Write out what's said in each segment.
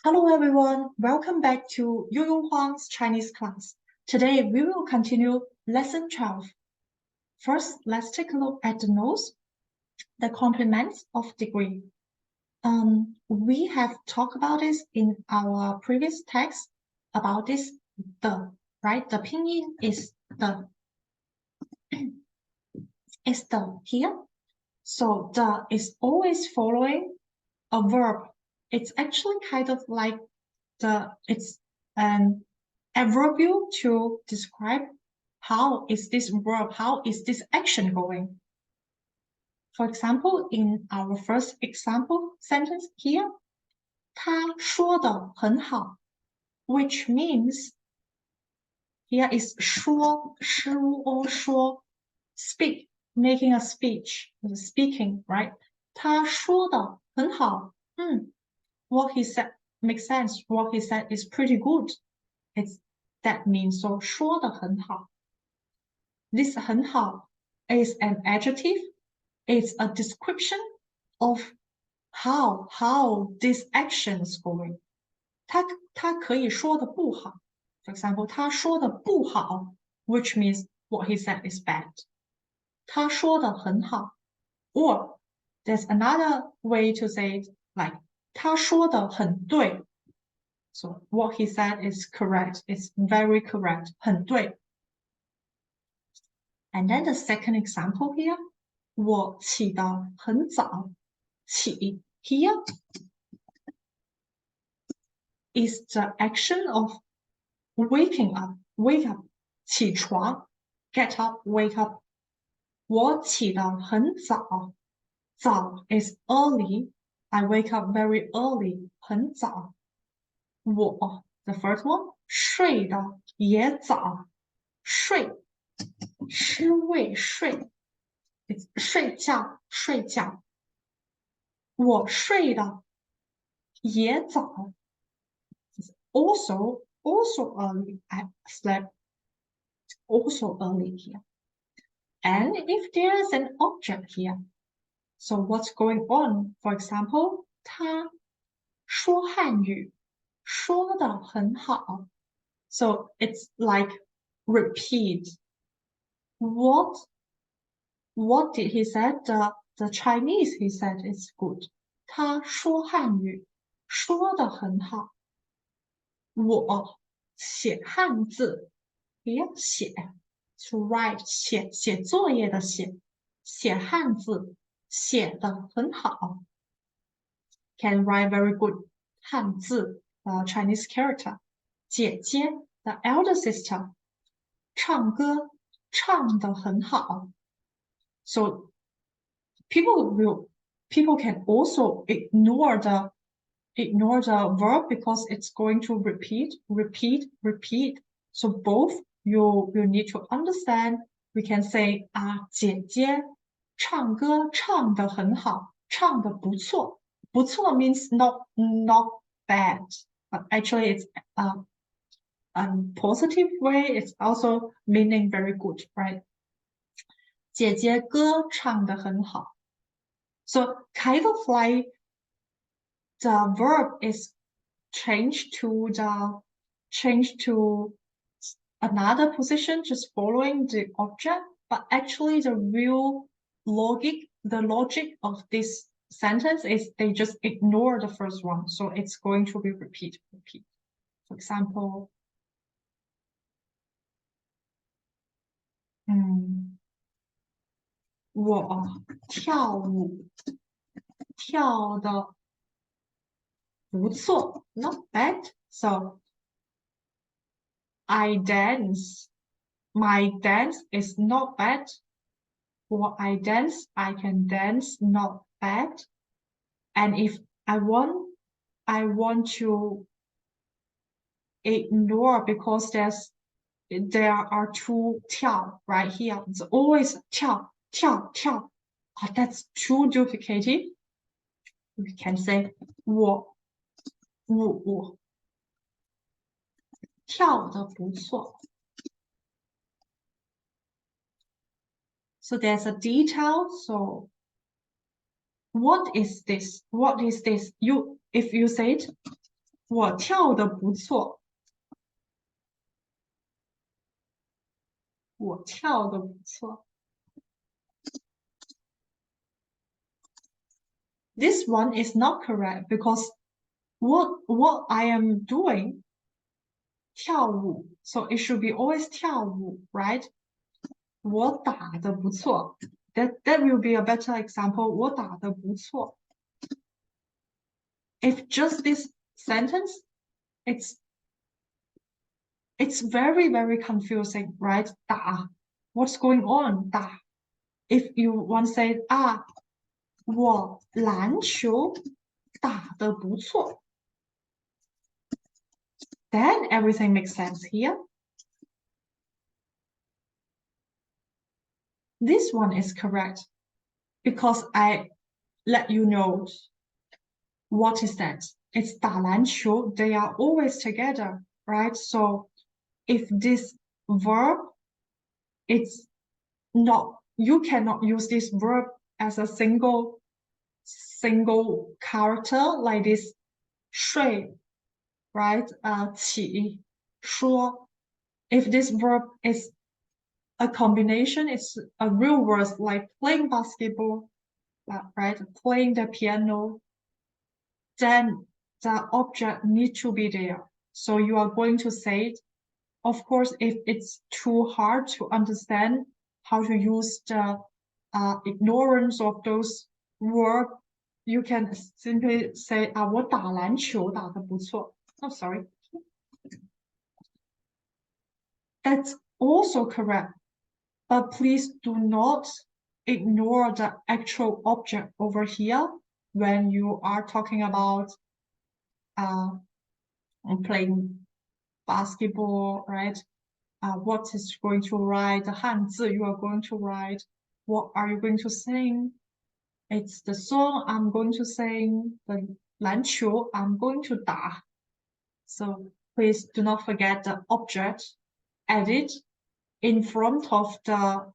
Hello everyone, welcome back to Yu Huang's Chinese class. Today we will continue lesson 12. First, let's take a look at the notes, the complements of degree. We have talked about this in our previous text about this the, right? The pinyin is the here. So the is always following a verb. It's actually kind of like it's an adverbial to describe how is this verb, how is this action going. For example, in our first example sentence here, 他说得很好, which means here is 说, 说, speak, making a speech, speaking, right? 他说得很好. What he said makes sense. What he said is pretty good. That means so 说得很好. This 很好 is an adjective. It's a description of how this action is going. 他可以说得不好. For example, 他说得不好, which means what he said is bad. 他说得很好. Or there's another way to say it, like 他说得很对. So what he said is correct. It's very correct. 很对. And then the second example here, 我起得很早. 起 here is the action of waking up. Wake up. 起床. Get up, wake up. 我起得很早. 早 is early. I wake up very early. 很早. 我 the first one, 睡得也早. 睡是为睡 it's 睡觉. 我睡得也早. Also early. I slept also early here. And if there's an object here, so what's going on? For example, 他说汉语说得很好. So it's like repeat. What did he say? The Chinese he said is good. 他说汉语说得很好. 我写汉字也写 to write 写作业的写汉字写得很好. Can write very good 汉字 Chinese character. 姐姐 the elder sister. 唱歌唱得很好. So people can also ignore the verb because it's going to repeat. So both you need to understand. We can say 姐姐唱歌唱得很好，唱得不错。不错 means not bad, but actually it's a positive way. It's also meaning very good, right? 姐姐歌唱得很好. So kind of like the verb is changed to another position, just following the object, but actually the real logic of this sentence is they just ignore the first one, so it's going to be repeat. For example, 我跳舞跳得不错 not bad. So I dance. My dance is not bad. Or I dance, I can dance, not bad. And if I want to ignore because there are two 跳 right here. It's always 跳. That's too duplicated. We can say 我跳得不错. So there's a detail. So what is this? If you say it, 我跳得不错。我跳得不错。This one is not correct because what I am doing 跳舞 so it should be always 跳舞 right 我打得不错 that will be a better example 我打得不错 if just this sentence it's very confusing right 打 what's going on 打 if you want to say 我篮球打得不错 then everything makes sense here. This one is correct because I let you know what is that. It's 打篮球. They are always together, right? So if this verb, it's not, you cannot use this verb as a single character like this 睡, right? 起, 说. If this verb is a combination, it's a real word like playing basketball, right? Playing the piano, then the object needs to be there. So you are going to say it. Of course, if it's too hard to understand how to use the ignorance of those words, you can simply say 我打篮球打得不错. Oh, sorry. That's also correct. But please do not ignore the actual object over here when you are talking about playing basketball, right? What is going to write, the 汉字 you are going to write, what are you going to sing? It's the song I'm going to sing, the 篮球 I'm going to 打. So please do not forget the object added in front of the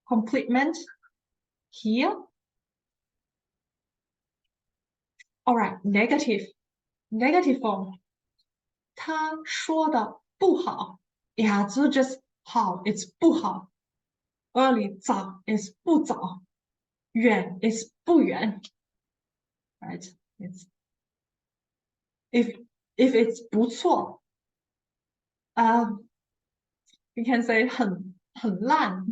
complement here. All right, negative form. 他说的不好 Yeah, so just 好 it's 不好 Early 早 is 不早 远 is 不远 Right? It's if it's 不错 you can say 很烂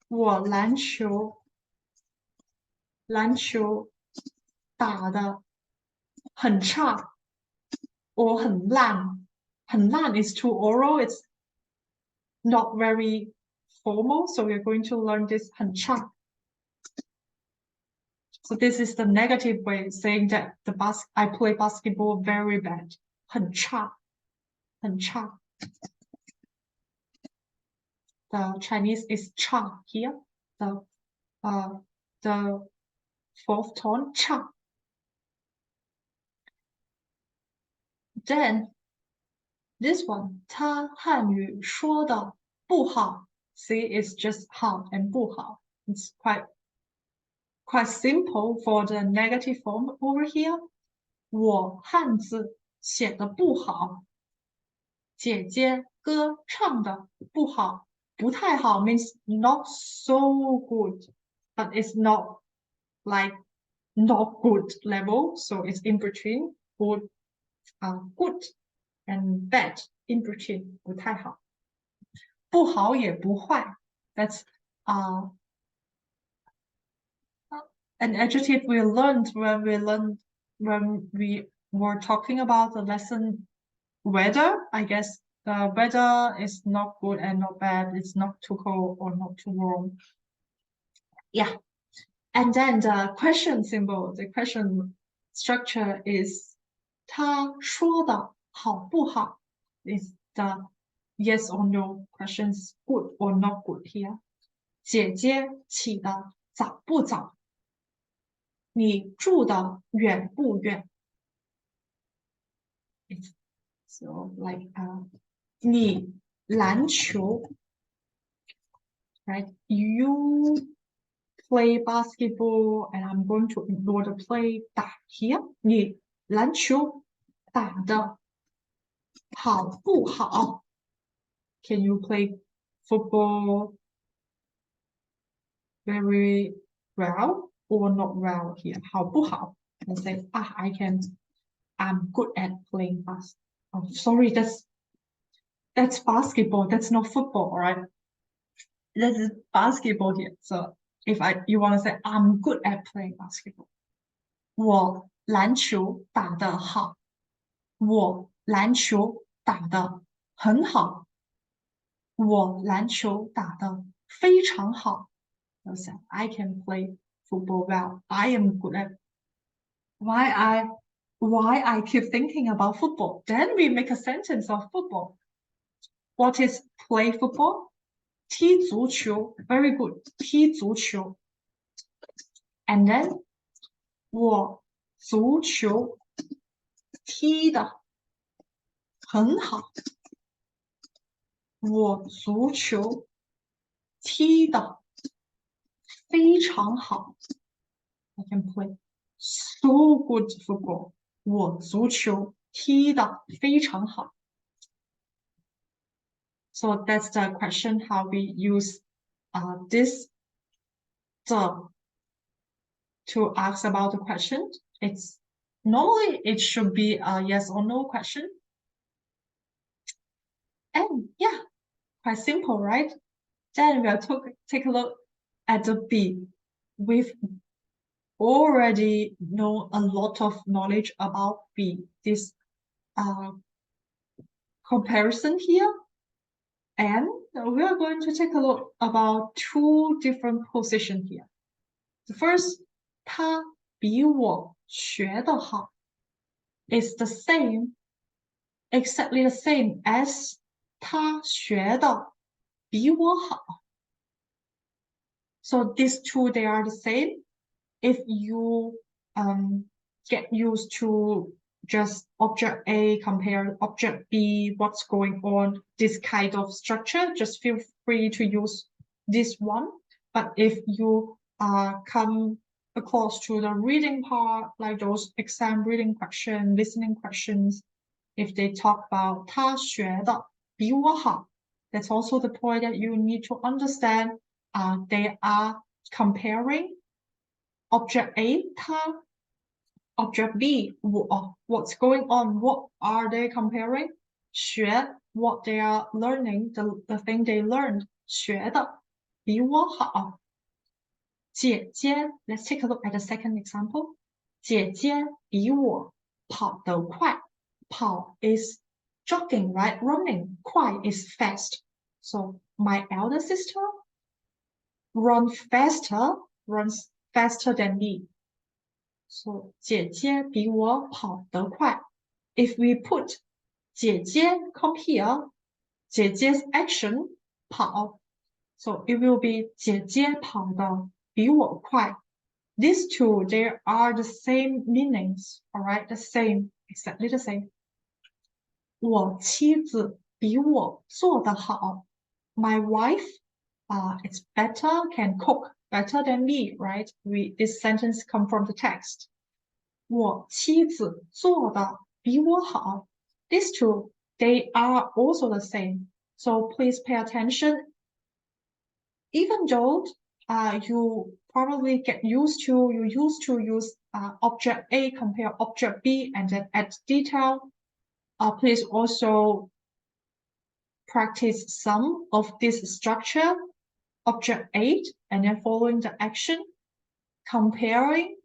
我篮球打得很差我很烂is too oral it's not very formal so we're going to learn this 很差 so this is the negative way saying that I play basketball very bad 很差 the Chinese is 差 here the fourth tone 差 then this one 他汉语说的不好 see it's just 好 and 不好 it's quite simple for the negative form over here 我汉字写的不好姐姐歌唱的不好不太好 means not so good but it's not like not good level so it's in between good and bad in between 不太好不好也不坏 that's an adjective we learned when we were talking about the lesson weather I guess the weather is not good and not bad it's not too cold or not too warm yeah and then the question symbol the question structure is 他说的好不好 is the yes or no questions good or not good here 姐姐起的早不早你住的远不远 It's so like 你篮球 right you play basketball and I'm going to ignore the play 打 here. 你篮球打得好不好 Can you play football very well or not well here? 好不好 And say, I'm good at playing basketball. Oh, sorry, that's basketball. That's not football, all right? This is basketball here. So if you want to say, I'm good at playing basketball. 我篮球打得好。我篮球打得很好。我篮球打得非常好。So I can play football well. I am good at. Why I keep thinking about football? Then we make a sentence of football. What is play football? 踢足球 Very good. 踢足球 And then 我足球踢得很好。我足球踢得非常好。I can play so good football. 我足球踢得非常好。So that's the question how we use this to ask about the question. It's normally it should be a yes or no question. And yeah, quite simple, right? Then we'll take a look at the B. We've already know a lot of knowledge about B. This comparison here. And we are going to take a look about two different positions here. The first, 他比我学得好 is the same, exactly the same as 他学得比我好. So these two, they are the same. If you get used to just object A compare object B, what's going on, this kind of structure, just feel free to use this one. But if you come across to the reading part, like those exam reading questions, listening questions, if they talk about 他学的比我好, that's also the point that you need to understand. They are comparing object A, 他, object B, what's going on, what are they comparing? 学, what they are learning, the thing they learned, 学的比我好。姐姐, let's take a look at the second example. 姐姐比我跑得快。跑 is jogging, right? Running. 快 is fast. So my elder sister runs faster than me. So 姐姐比我跑得快。If we put 姐姐 come here, 姐姐's action 跑, so it will be 姐姐跑得比我快. These two, they are the same meanings, all right? The same, exactly the same. 我妻子比我做得好。My wife, it's better, can cook better than me, right? This sentence come from the text. 我妻子做得比我好。These two, they are also the same. So please pay attention. Even though you probably get used to use object A compare object B and then add detail. Please also practice some of this structure, object 8, and then following the action, comparing,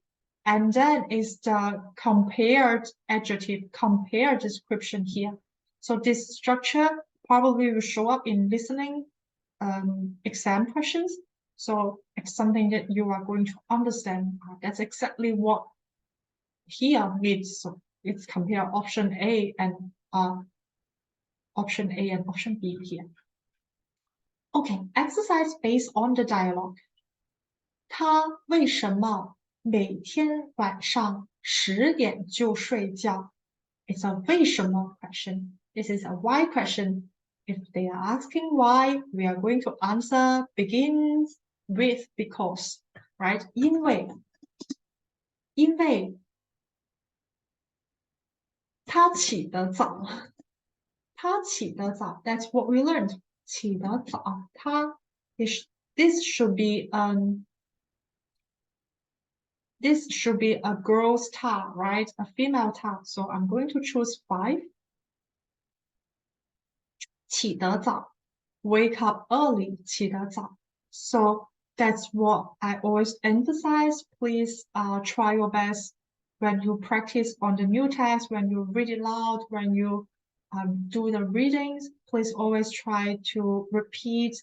and then is the compared adjective, compared description here. So this structure probably will show up in listening exam questions. So it's something that you are going to understand. That's exactly what here means. So it's compare option A and option B here. Okay, exercise based on the dialogue. 他为什么每天晚上10点就睡觉? It's a 为什么 question. This is a why question. If they are asking why, we are going to answer begins with because. right? 因为他起得早，他起得早。That's what we learned. 起得早，他 this should be this should be a girl's tar, right? A female tar. So I'm going to choose 5. 起得早 wake up early 起得早 so that's what I always emphasize. Please try your best when you practice on the new text, when you read it loud, when you do the readings. Please always try to repeat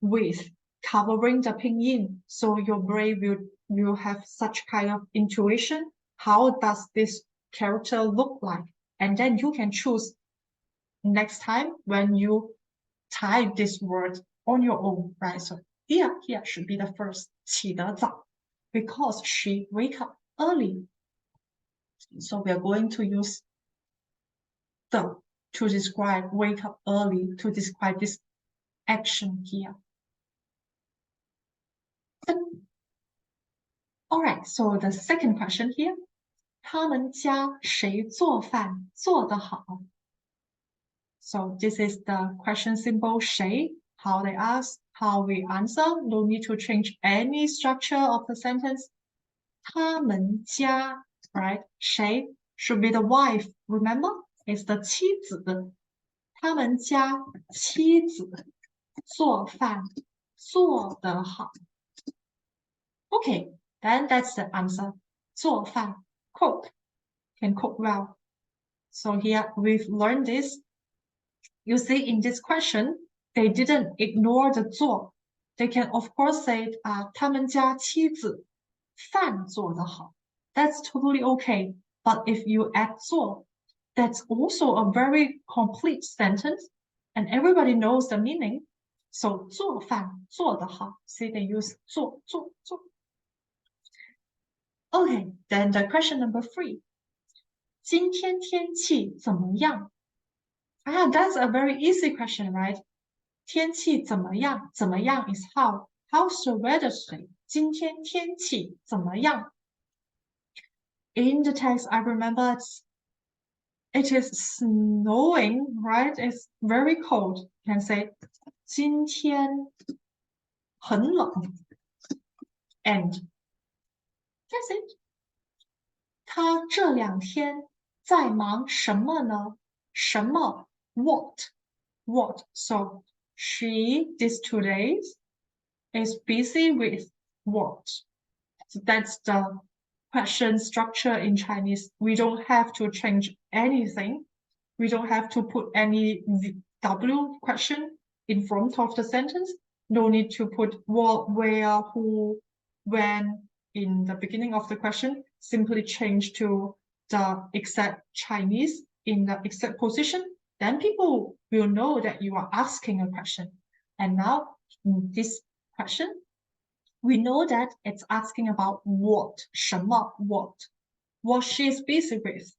with covering the pinyin, so your brain will have such kind of intuition. How does this character look like? And then you can choose next time when you type this word on your own, right? So here should be the first 起得早 because she wake up early. So we are going to use the to describe wake up early to describe this action here. All right, so the second question here. 他们家谁做饭做得好? So this is the question symbol 谁, how they ask, how we answer. No need to change any structure of the sentence. 他们家, right? 谁 should be the wife. Remember? It's the 妻子. 他们家妻子做饭做得好. Okay, then that's the answer. 做饭 cook, can cook well. So here we've learned this. You see, in this question, they didn't ignore the 做. They can, of course, say, 他们家妻子饭做得好. That's totally okay. But if you add 做, that's also a very complete sentence, and everybody knows the meaning. So 做饭做得好. See, they use 做. Okay, then the question number 3. 今天天气怎么样? That's a very easy question, right? 天气怎么样? 怎么样 is how. How's the weather today? 今天天气怎么样? In the text, I remember it is snowing, right? It's very cold. You can say 今天很冷 and that's it. 他这两天在忙什么呢? 什么 what? So she these 2 days is busy with what? So that's the question structure in Chinese. We don't have to change anything. We don't have to put any W question in front of the sentence. No need to put what, where, who, when in the beginning of the question. Simply change to the exact Chinese in the exact position. Then people will know that you are asking a question. And now in this question, we know that it's asking about what, 什么 what she's busy with.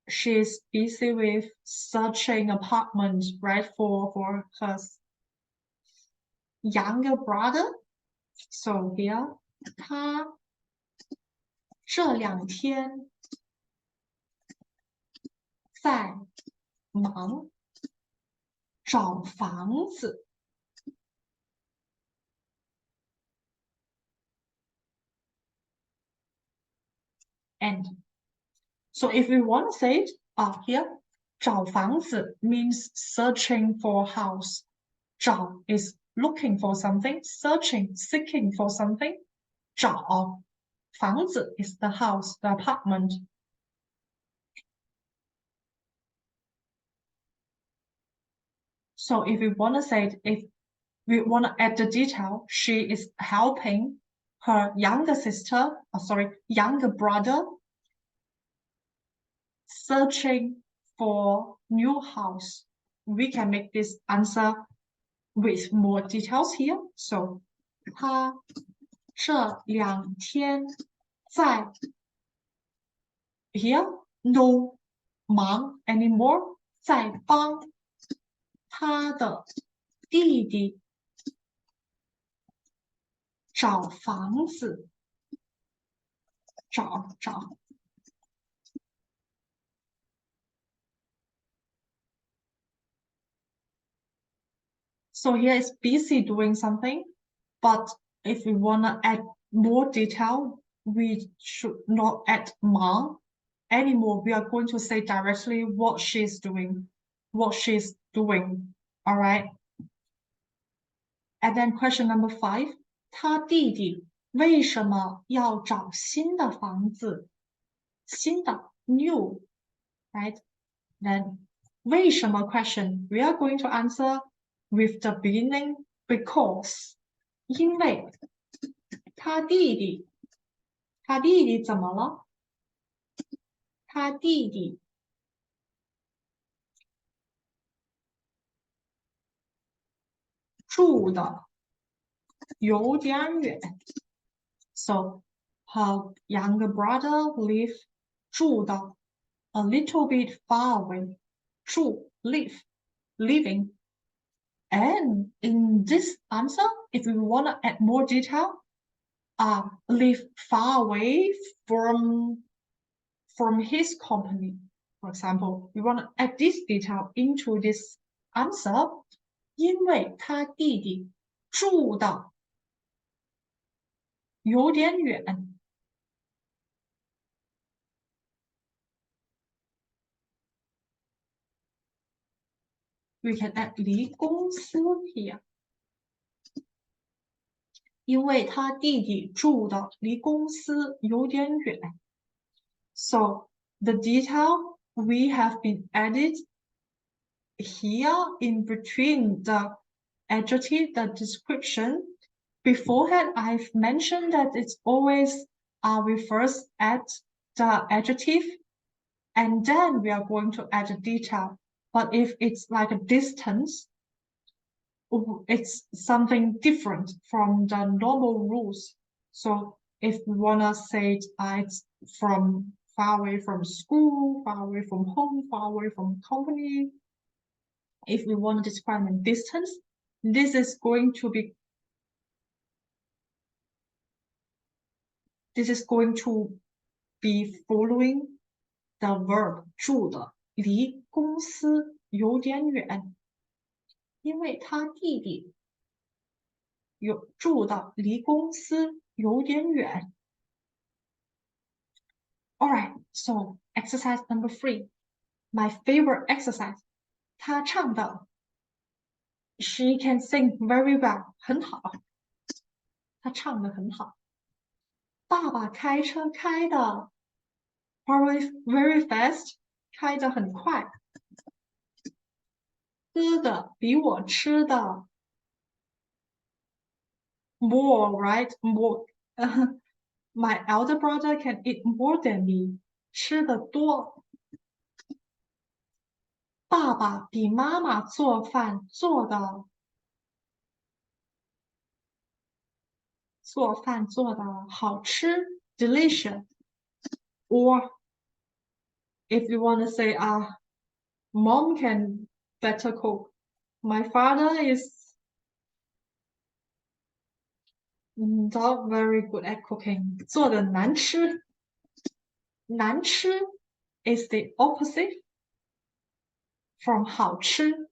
She's busy with searching apartment, right, for her younger brother. So here, 他这两天在忙找房子。And so if we want to say it here, 找房子 means searching for house. 找 is looking for something, seeking for something. 找房子 is the house, the apartment. So if we want to say it, if we want to add the detail, she is helping her younger brother searching for new house. We can make this answer with more details here. So 他这两天在 here no 忙 anymore 在帮他的弟弟找房子，找。So here is busy doing something, but if we want to add more detail, we should not add mom anymore. We are going to say directly what she's doing. All right. And then question number 5, 他弟弟为什么要找新的房子？新的 new, right? Then 为什么 question, we are going to answer with the beginning because. 因为他弟弟怎么了？他弟弟住的有点远。So her younger brother住的 a little bit far away. 住 living. And in this answer, if we want to add more detail, live far away from his company. For example, we want to add this detail into this answer. 因为他弟弟住的有点远。We can add 离公司 here. 因为他弟弟住的离公司有点远。So the detail we have been added here in between the adjective, the description. Beforehand, I've mentioned that it's always we first add the adjective and then we are going to add a detail. But if it's like a distance, it's something different from the normal rules. So if we want to say it's from far away from school, far away from home, far away from company, if we want to describe a distance, this is going to be following the verb 住的离公司有点远。因为他弟弟住的离公司有点远。Alright, so exercise number 3, my favorite exercise. 他唱的 She can sing very well, 很好。他唱得很好。爸爸开车开的 very fast, 开得很快。哥哥比我吃的 more, right? More. My elder brother can eat more than me. 吃的多。爸爸比妈妈做饭做的好吃 delicious. Or if you want to say mom can better cook. My father is not very good at cooking. 做的难吃。难吃 is the opposite from 好吃.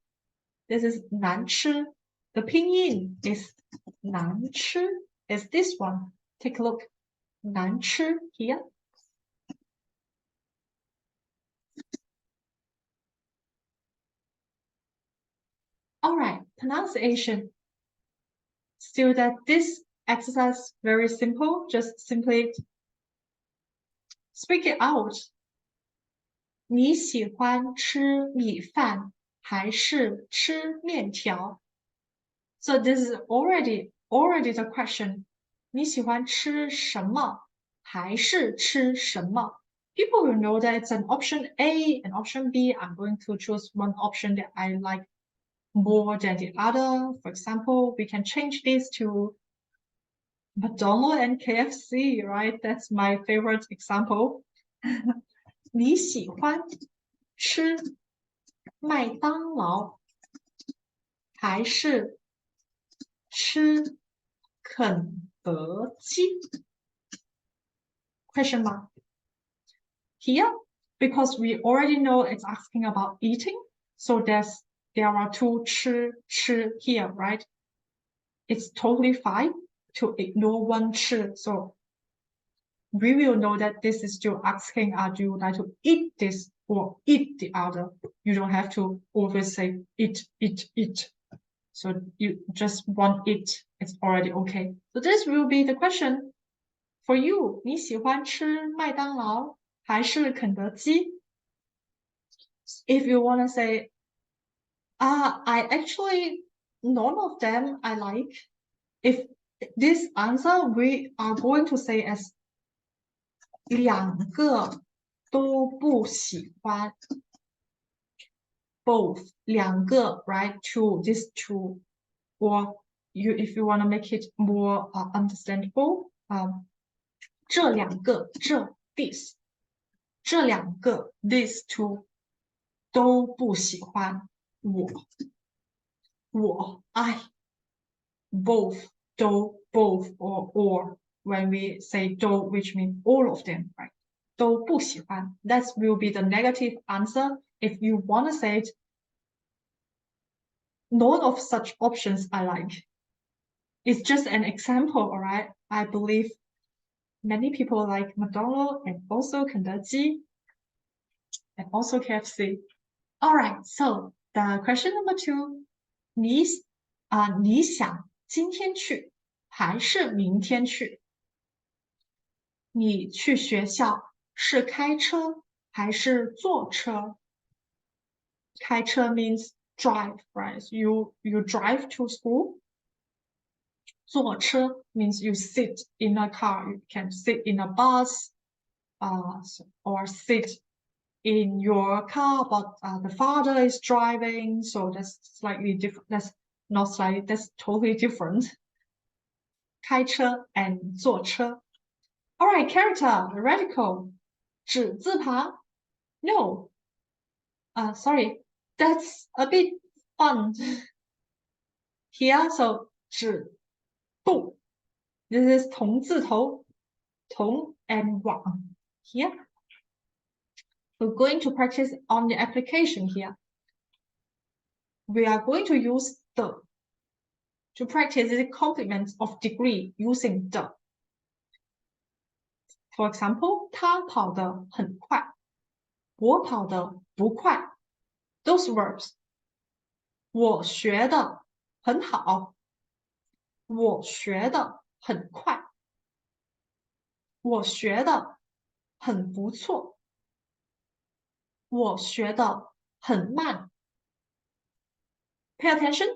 This is 难吃. The pinyin is 难吃 is this one. Take a look. 难吃 here. Alright, pronunciation. Still that this exercise very simple. Just simply speak it out. 你喜欢吃米饭还是吃面条？ So this is already the question. 你喜欢吃什么还是吃什么？ People will know that it's an option A and option B. I'm going to choose one option that I like more than the other. For example, we can change this to McDonald's and KFC, right? That's my favorite example. 你喜欢吃麦当劳还是吃肯得鸡 question mark. Here, because we already know it's asking about eating, so there are two 吃 here, right? It's totally fine to ignore one 吃. So we will know that this is still asking, do you like to eat this or eat the other? You don't have to always say eat. So you just want it, it's already okay. So this will be the question for you. 你喜欢吃麦当劳还是肯德基? If you want to say, I actually, none of them I like. If this answer, we are going to say as 两个都不喜欢 both 两个 right two this two or you if you want to make it more understandable 这两个这 this 这两个 these two 都不喜欢我 I both 都 both or when we say 都 which means all of them, right? 都不喜欢 that will be the negative answer. If you want to say it, none of such options I like. It's just an example, all right? I believe many people like McDonald's and also 肯德基 and also KFC. All right, so the question number 2, 你想今天去还是明天去？你去学校是开车还是坐车？开车 means drive, right? You drive to school. 坐车 means you sit in a car. You can sit in a bus, or sit in your car, but the father is driving, so that's slightly different. That's not slightly. That's totally different. 开车 and 坐车。All right, character, radical, 指字旁 no. Sorry, that's a bit fun. Here, so 指不 this is 同字头同 and 往 here. We're going to practice on the application here. We are going to use the to practice the complement of degree using the. For example, 他跑得很快，我跑得不快。Those verbs. 我学得很好，我学得很快，我学得很不错，我学得很慢。Pay attention.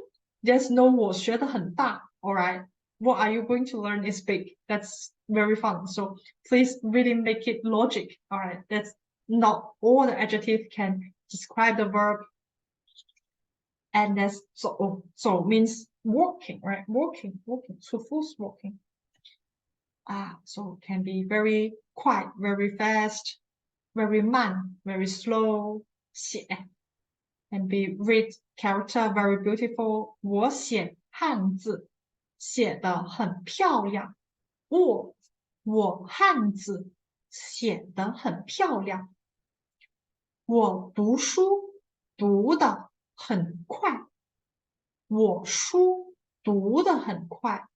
There's no 我学得很大. All right. What are you going to learn is big. That's very fun. So please really make it logic. All right. That's not all the adjective can describe the verb. And that's so means walking, right? Walking, to force walking. So it can be very quiet, very fast, very 慢, very slow, 写 and be read character very beautiful. 我写汉字写得很漂亮。我汉字写得很漂亮。我读书读得很快。我书读得很快。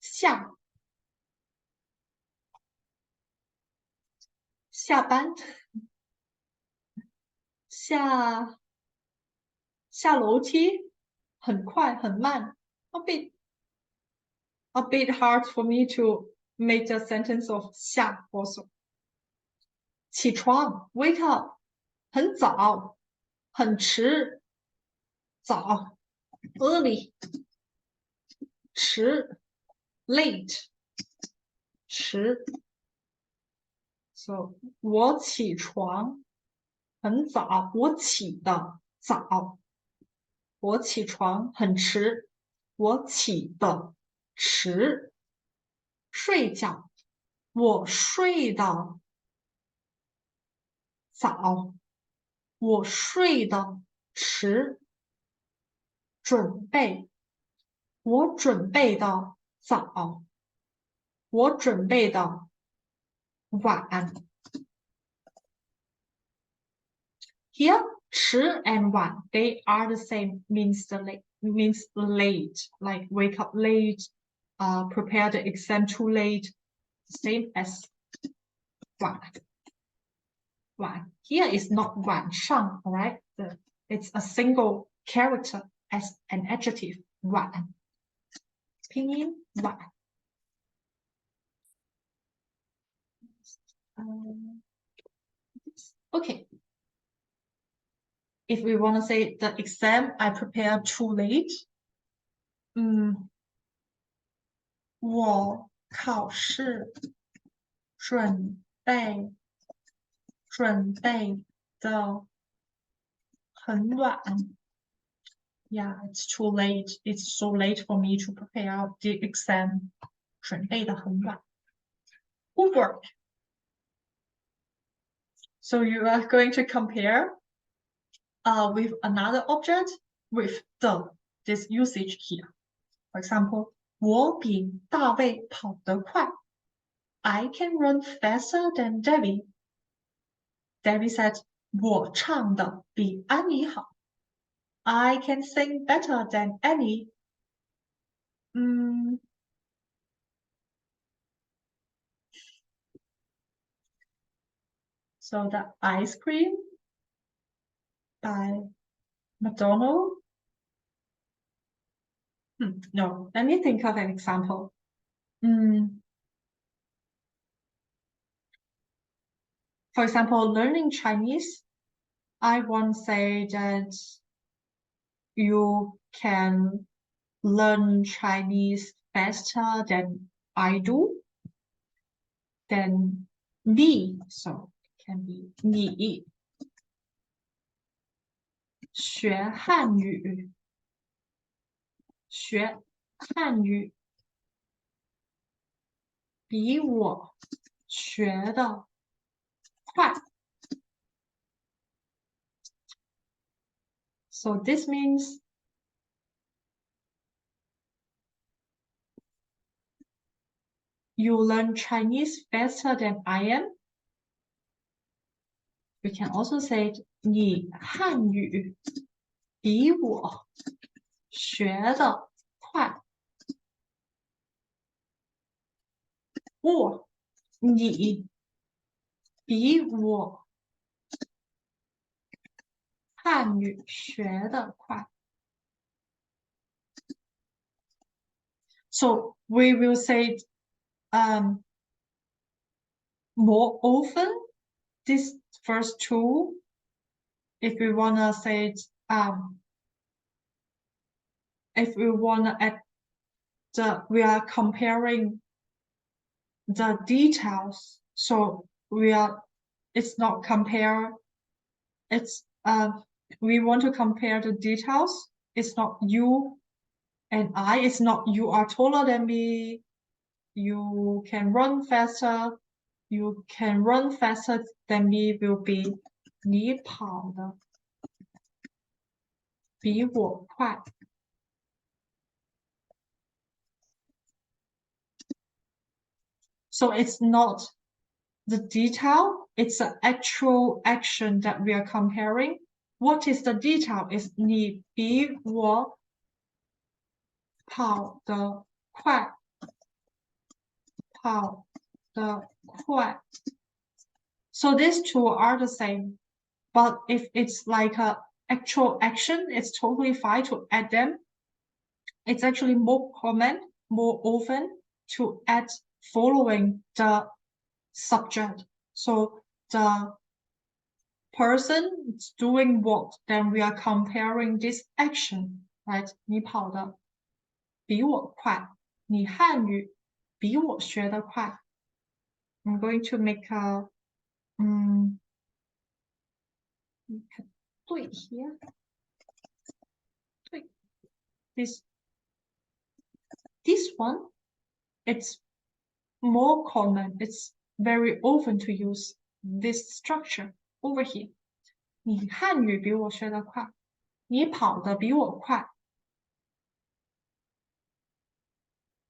下班下楼梯很快很慢。A bit hard for me to make the sentence of 下 also. 起床 wake up 很早很迟早 early 迟 late 迟 So 我起床很早，我起得早。我起床很迟，我起得迟。睡觉，我睡得早，我睡得迟。准备，我准备的早，我准备的晚。Here, 迟 and 晚 they are the same, means late, like wake up late, prepare the exam too late, same as 晚。晚 here is not 晚上, alright? It's a single character as an adjective. 晚，拼音晚。Okay. If we want to say the exam I prepared too late, 我考试准备的很晚。Yeah, it's too late. It's so late for me to prepare the exam. 准备的很晚。Homework. So you are going to compare with another object with this usage here. For example, 我比大卫跑得快。I can run faster than Debbie. Debbie said, 我唱的比安妮好。I can sing better than Annie. So the ice cream by McDonald's. No, let me think of an example. For example, learning Chinese, I won't say that you can learn Chinese faster than I do, than me. So it can be 你学汉语比我学的快。So this means you learn Chinese faster than I am. We can also say 你汉语比我学的快。或你比我汉语学的快。So we will say more often this first two. If we wanna say if we wanna add we are comparing the details. So it's not compare. It's we want to compare the details. It's not you and I. It's not you are taller than me. You can run faster. You can run faster than me will be 你跑的比我快。So it's not the detail, it's the actual action that we are comparing. What is the detail? Is 你比我跑得快。So these two are the same. But if it's like an actual action, it's totally fine to add them. It's actually more common, more often to add following the subject. So the person is doing what, then we are comparing this action, right? 你跑得比我快，你汉语比我学得快。I'm going to make a对 here. 对 this one, it's more common. It's very often to use this structure over here. 你汉语比我学得快，你跑得比我快。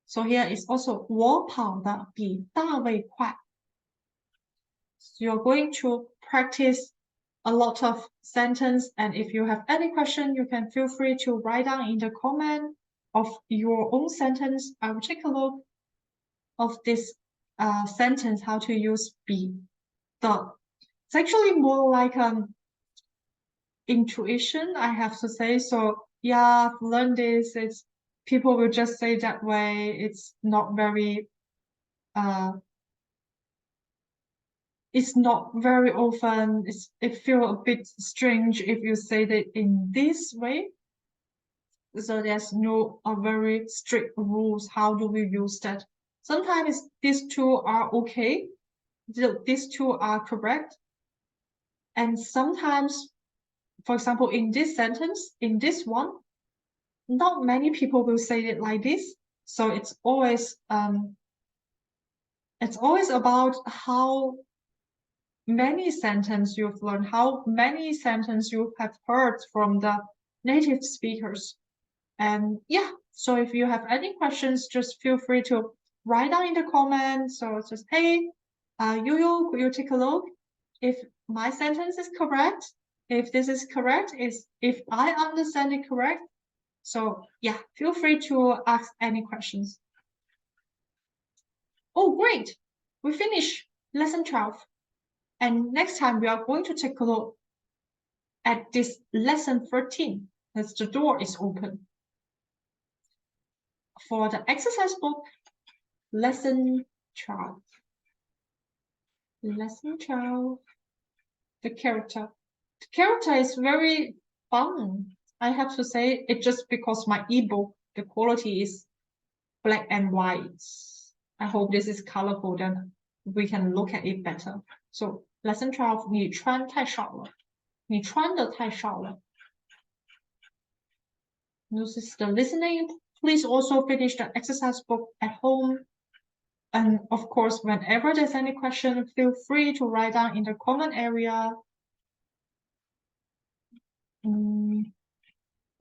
So here is also 我跑得比大卫快。So you're going to practice a lot of sentence, and if you have any question, you can feel free to write down in the comment of your own sentence. I will take a look of this sentence, how to use 比的. It's actually more like intuition, I have to say. So yeah, I've learned this. It's people will just say that way. It's not very often. It feels a bit strange if you say that in this way. So there's no very strict rules. How do we use that? Sometimes these two are okay. These two are correct. And sometimes, for example, in this sentence, in this one, not many people will say it like this. So it's always about how many sentences you've learned, how many sentences you have heard from the native speakers. And yeah, so if you have any questions, just feel free to write down in the comments. So it's just, hey, Yo, could you take a look if my sentence is correct? If this is correct, if I understand it correct. So yeah, feel free to ask any questions. Oh, great. We finished lesson 12. And next time we are going to take a look at this lesson 13 as the door is open. For the exercise book, lesson 12. Lesson 12. The character. The character is very fun. I have to say it just because my ebook, the quality is black and white. I hope this is colorful, then we can look at it better. So lesson 12, 你穿太少了，你穿的太少了。This is the listening. Please also finish the exercise book at home. And of course, whenever there's any question, feel free to write down in the comment area.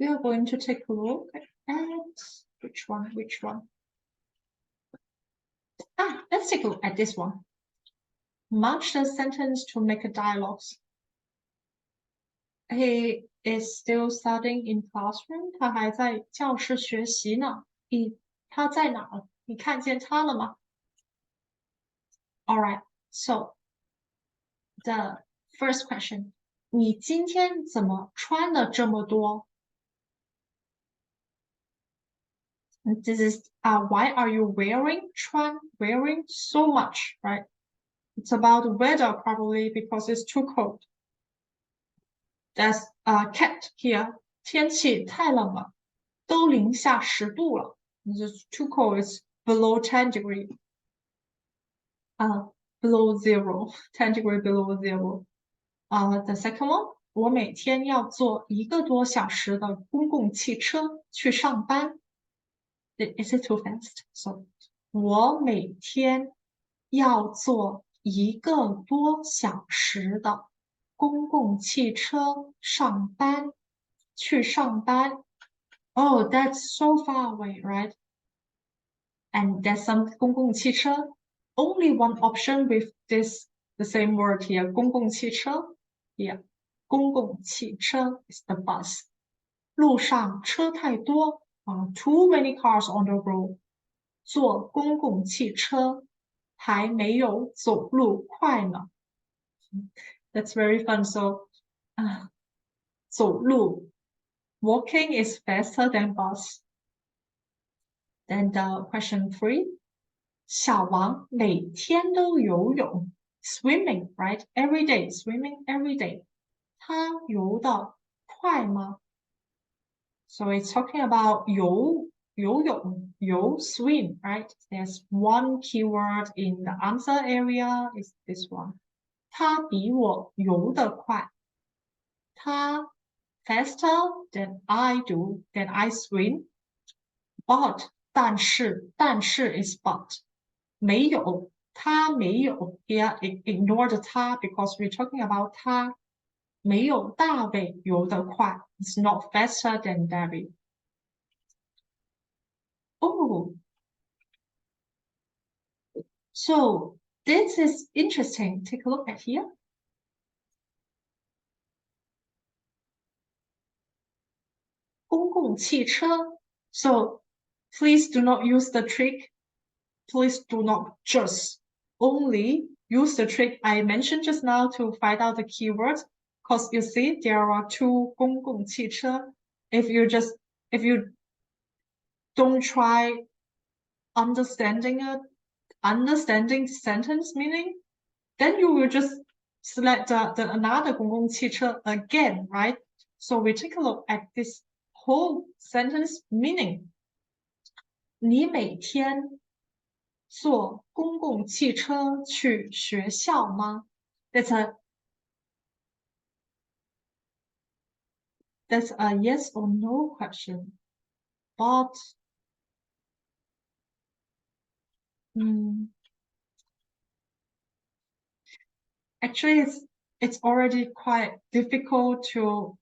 We are going to take a look at which one. Let's take a look at this one. Match the sentence to make a dialogue. He is still studying in classroom. 他还在教室学习呢。他在哪儿？你看见他了吗？ All right. So the first question. 你今天怎么穿了这么多？ This is why are you wearing so much, right? It's about the weather probably because it's too cold. There's cat here. 天气太冷了，都零下10度了。It's too cold. It's below 10 degree. Below 0, 10 degree below 0. The second one. 我每天要坐1个多小时的公共汽车去上班。Is it too fast? So 我每天要坐1个多小时的公共汽车上班，去上班。Oh, that's so far away, right? And there's some 公共汽车. Only one option with the same word here. 公共汽车 here. 公共汽车 is the bus. 路上车太多。Too many cars on the road. 坐公共汽车还没有走路快呢。That's very fun. So, 走路 walking is faster than bus. Then the question 3. 小王每天都游泳 swimming, right? Every day, swimming every day. 他游得快吗？ So it's talking about 游泳 swim, right? There's one keyword in the answer area is this one. 他比我游得快。他 faster than I do, than I swim. But 但是 is but. 没有，他没有 here ignore the 他 because we're talking about 他没有大卫游得快。It's not faster than David. Oh, So this is interesting. Take a look at here. So please do not use the trick. Please do not just only use the trick I mentioned just now to find out the keywords. Because you see, there are two 公共汽车. If you don't try understanding sentence meaning, then you will just select the another 公共汽车 again, right? So we take a look at this whole sentence meaning. 你每天坐公共汽车去学校吗？ That's a yes or no question. But actually it's already quite difficult to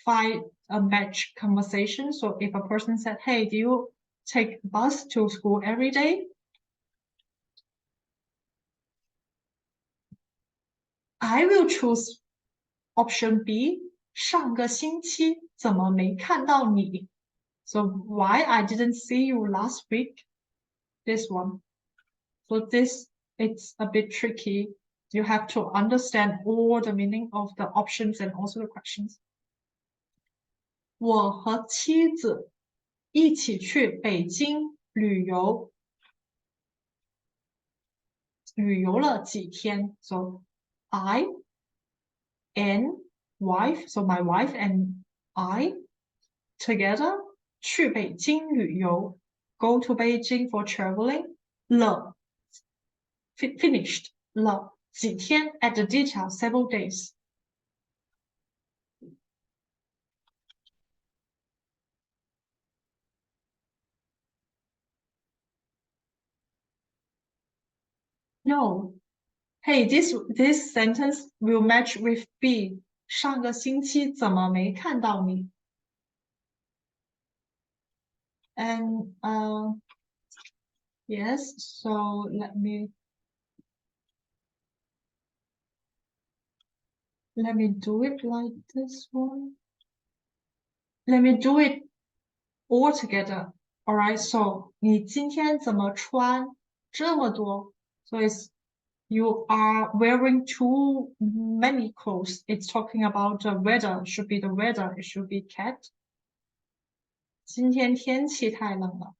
find a match conversation. So if a person said, hey, do you take bus to school every day? I will choose option B. 上个星期怎么没看到你? So why I didn't see you last week? This one. So this, it's a bit tricky. You have to understand all the meaning of the options and also the questions. 我和妻子一起去北京旅游。旅游了几天。So I and wife, so my wife and I together 去北京旅游 go to Beijing for traveling 了 finished 了几天 at the detail several days. No. Hey, this sentence will match with B. 上个星期怎么没看到你? And yes, so let me do it like this one. Let me do it all together. All right, so 你今天怎么穿这么多? So it's you are wearing too many clothes. It's talking about the weather. It should be the weather. It should be cat. 今天天气太冷了.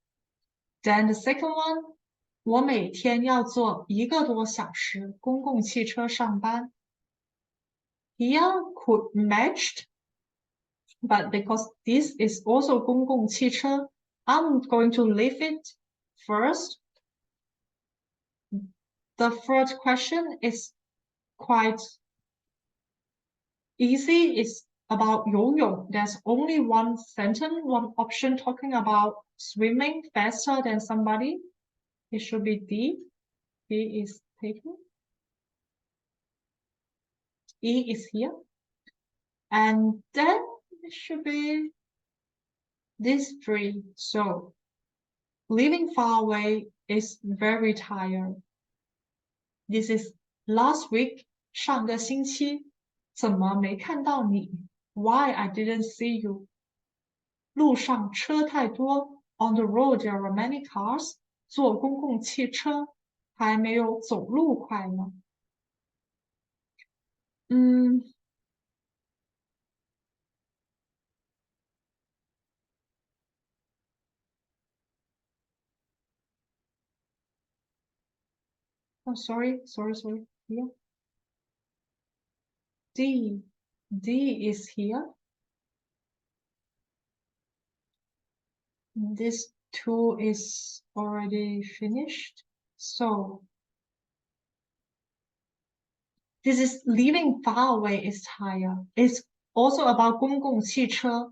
Then the second one, 我每天要坐1个多小时公共汽车上班. Here could matched, but because this is also 公共汽车, I'm going to leave it first. The third question is quite easy. It's about 游泳. There's only one sentence, one option talking about swimming faster than somebody. It should be D. D is taken. E is here. And then it should be these three. So living far away is very tired. This is last week. 上个星期怎么没看到你? Why I didn't see you? 路上车太多. On the road there are many cars. 坐公共汽车还没有走路快呢. Oh, sorry. Here. D is here. This 2 is already finished. So this is living far away is higher. It's also about 公共汽车.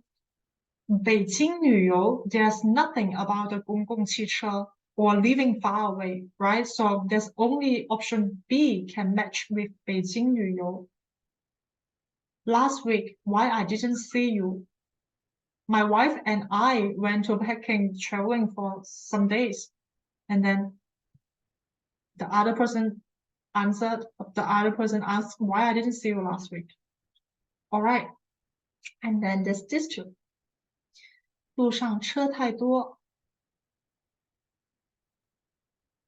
北京旅游, there's nothing about the 公共汽车 or living far away, right? So there's only option B can match with 北京旅游. Last week, why I didn't see you? My wife and I went to Peking traveling for some days. And then the other person answered, the other person asked why I didn't see you last week. All right. And then there's this two. 路上车太多，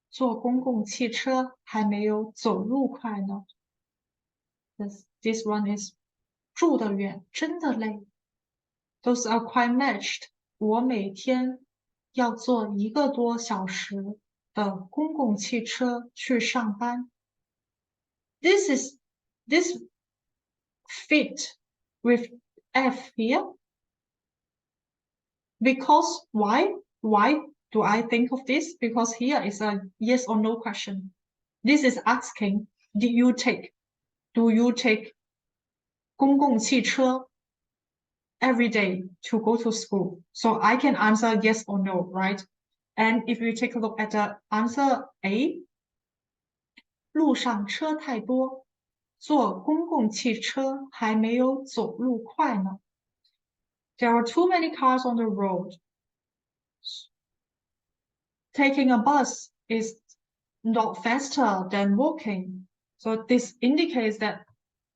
坐公共汽车还没有走路快呢。This one is 住得远，真的累。Those are quite matched. 我每天要坐1个多小时的公共汽车去上班。This fit with F here. Because why? Why do I think of this? Because here is a yes or no question. This is asking, do you take 公共汽车 every day to go to school? So I can answer yes or no, right? And if you take a look at the answer A, 路上车太多，坐公共汽车还没有走路快呢。There are too many cars on the road. Taking a bus is not faster than walking. So this indicates that,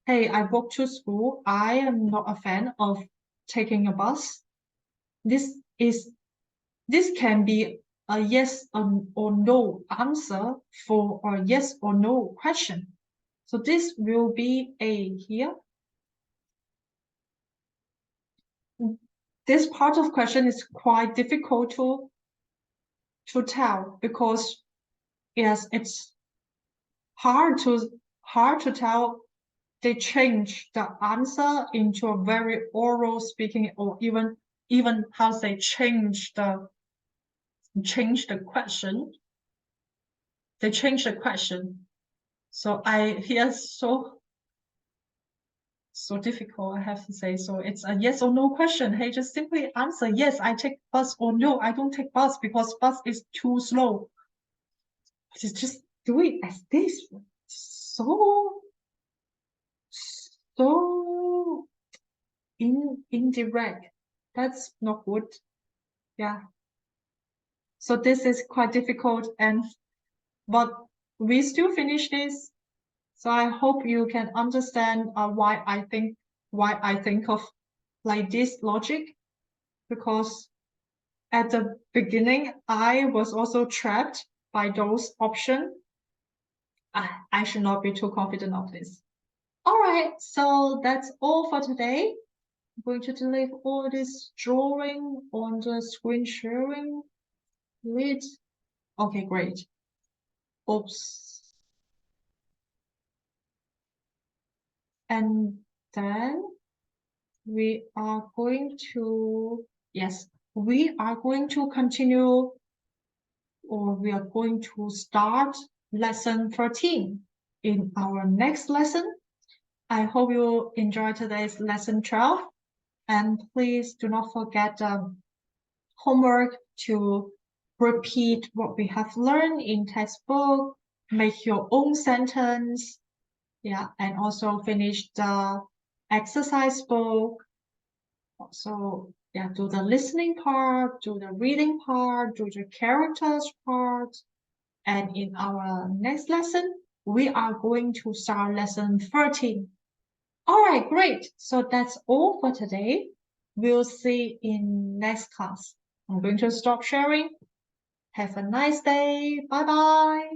hey, I walk to school. I am not a fan of taking a bus. This can be a yes or no answer for a yes or no question. So this will be A here. This part of question is quite difficult to tell because yes, it's hard to tell. They change the answer into a very oral speaking, or even how they change the question. They change the question. So so difficult, I have to say. So it's a yes or no question. Hey, just simply answer yes, I take bus, or no, I don't take bus because bus is too slow. Just do it as this. So indirect. That's not good. Yeah. So this is quite difficult, but we still finish this. So I hope you can understand why I think of like this logic, because at the beginning I was also trapped by those options. I should not be too confident of this. All right, so that's all for today. I'm going to delete all this drawing on the screen sharing. Delete. Okay, great. Oops. And then we are going to continue, or we are going to start lesson 13 in our next lesson. I hope you enjoyed today's lesson 12, and please do not forget homework to repeat what we have learned in textbook, make your own sentence, and also finish the exercise book. So do the listening part, do the reading part, do the characters part. And in our next lesson, we are going to start lesson 13. All right, great. So that's all for today. We'll see in next class. I'm going to stop sharing. Have a nice day. Bye-bye.